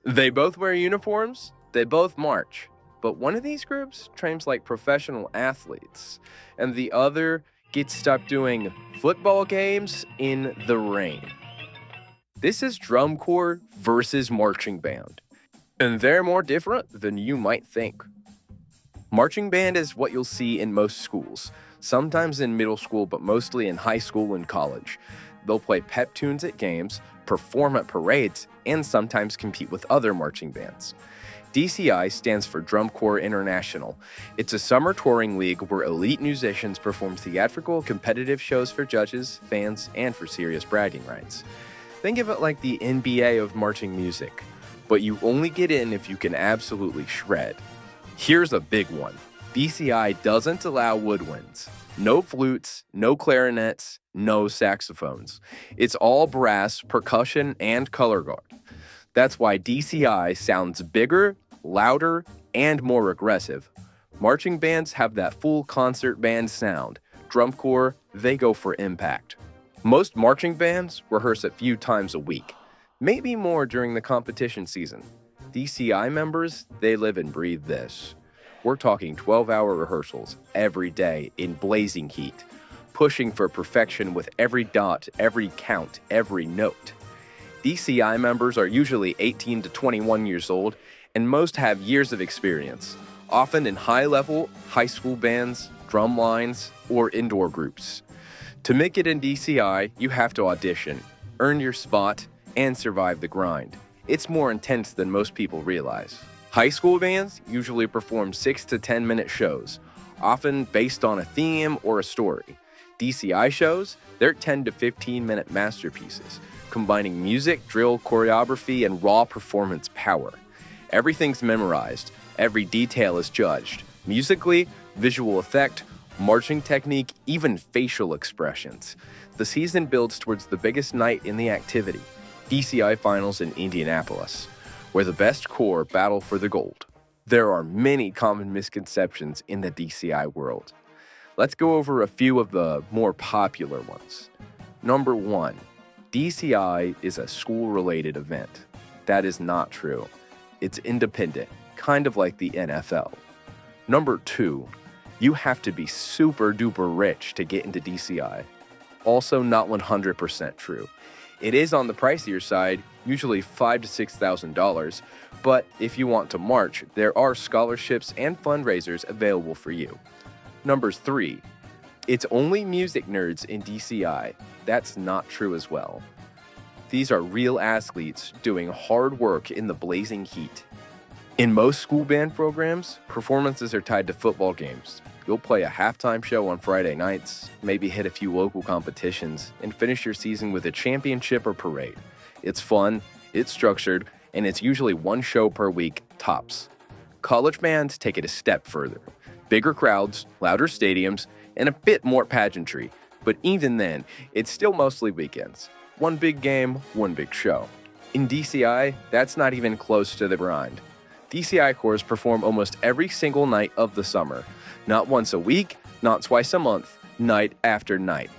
They both wear uniforms, they both march, but one of these groups trains like professional athletes, and the other gets stuck doing football games in the rain. This is drum corps versus marching band, and they're more different than you might think. Marching band is what you'll see in most schools, sometimes in middle school, but mostly in high school and college. They'll play pep tunes at games, perform at parades, and sometimes compete with other marching bands. DCI stands for Drum Corps International. It's a summer touring league where elite musicians perform theatrical, competitive shows for judges, fans, and for serious bragging rights. Think of it like the NBA of marching music, but you only get in if you can absolutely shred. Here's a big one. DCI doesn't allow woodwinds. No flutes, no clarinets, no saxophones. It's all brass, percussion, and color guard. That's why DCI sounds bigger, louder, and more aggressive. Marching bands have that full concert band sound. Drum corps, they go for impact. Most marching bands rehearse a few times a week, maybe more during the competition season. DCI members, they live and breathe this. We're talking 12-hour rehearsals every day in blazing heat, pushing for perfection with every dot, every count, every note. DCI members are usually 18 to 21 years old, and most have years of experience, often in high-level high school bands, drum lines, or indoor groups. To make it in DCI, you have to audition, earn your spot, and survive the grind. It's more intense than most people realize. High school bands usually perform 6 to 10-minute shows, often based on a theme or a story. DCI shows, they're 10 to 15-minute masterpieces, combining music, drill, choreography, and raw performance power. Everything's memorized, every detail is judged. Musically, visual effect, marching technique, even facial expressions. The season builds towards the biggest night in the activity, DCI Finals in Indianapolis, where the best corps battle for the gold. There are many common misconceptions in the DCI world. Let's go over a few of the more popular ones. Number 1, DCI is a school-related event. That is not true. It's independent, kind of like the NFL. Number 2, you have to be super duper rich to get into DCI. Also not 100% true. It is on the pricier side, usually $5,000 to $6,000, but if you want to march, there are scholarships and fundraisers available for you. Number 3, it's only music nerds in DCI. That's not true as well. These are real athletes doing hard work in the blazing heat. In most school band programs, performances are tied to football games. You'll play a halftime show on Friday nights, maybe hit a few local competitions, and finish your season with a championship or parade. It's fun, it's structured, and it's usually one show per week, tops. College bands take it a step further. Bigger crowds, louder stadiums, and a bit more pageantry, but even then, it's still mostly weekends. One big game, one big show. In DCI, that's not even close to the grind. DCI corps perform almost every single night of the summer. Not once a week, not twice a month, night after night.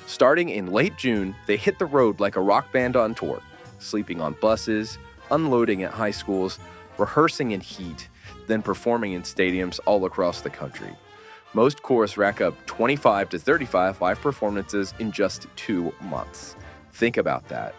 Starting in late June, they hit the road like a rock band on tour, sleeping on buses, unloading at high schools, rehearsing in heat, then performing in stadiums all across the country. Most corps rack up 25 to 35 live performances in just 2 months. Think about that.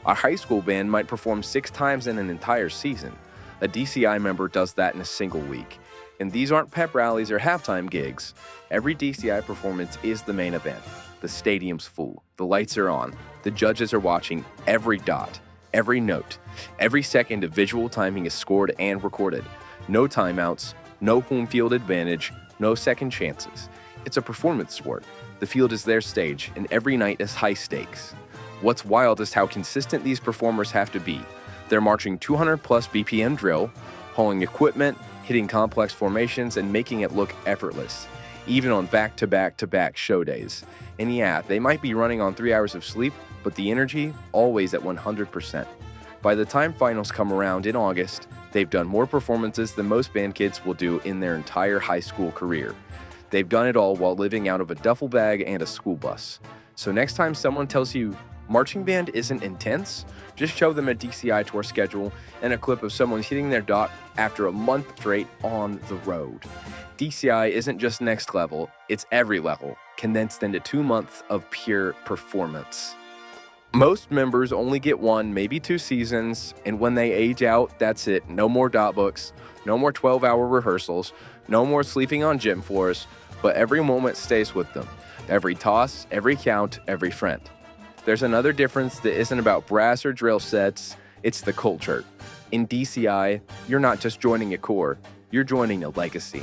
A high school band might perform 6 times in an entire season. A DCI member does that in a single week. And these aren't pep rallies or halftime gigs. Every DCI performance is the main event. The stadium's full. The lights are on. The judges are watching every dot, every note. Every second of visual timing is scored and recorded. No timeouts, no home field advantage, no second chances. It's a performance sport. The field is their stage, and every night is high stakes. What's wild is how consistent these performers have to be. They're marching 200 plus BPM drill, hauling equipment, hitting complex formations, and making it look effortless, even on back-to-back-to-back show days. And yeah, they might be running on 3 hours of sleep, but the energy, always at 100%. By the time finals come around in August, they've done more performances than most band kids will do in their entire high school career. They've done it all while living out of a duffel bag and a school bus. So next time someone tells you Marching band isn't intense. Just show them a DCI tour schedule and a clip of someone hitting their dot after a month straight on the road. DCI isn't just next level, it's every level, condensed into 2 months of pure performance. Most members only get 1, maybe 2 seasons, and when they age out, that's it. No more dot books, no more 12-hour rehearsals, no more sleeping on gym floors, but every moment stays with them. Every toss, every count, every friend. There's another difference that isn't about brass or drill sets, it's the culture. In DCI, you're not just joining a corps, you're joining a legacy.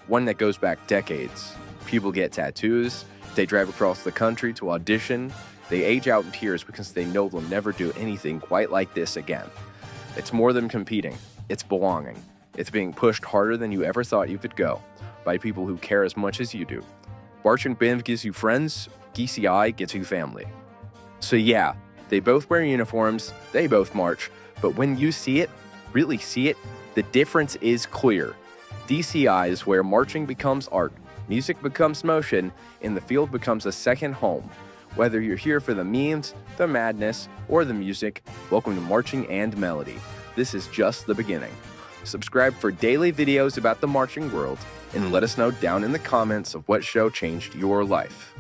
One that goes back decades. People get tattoos, they drive across the country to audition, they age out in tears because they know they'll never do anything quite like this again. It's more than competing, it's belonging. It's being pushed harder than you ever thought you could go, by people who care as much as you do. Marching band gives you friends, DCI gets you family. So yeah, they both wear uniforms, they both march, but when you see it, really see it, the difference is clear. DCI is where marching becomes art, music becomes motion, and the field becomes a second home. Whether you're here for the memes, the madness, or the music, welcome to Marching and Melody. This is just the beginning. Subscribe for daily videos about the marching world, and let us know down in the comments of what show changed your life.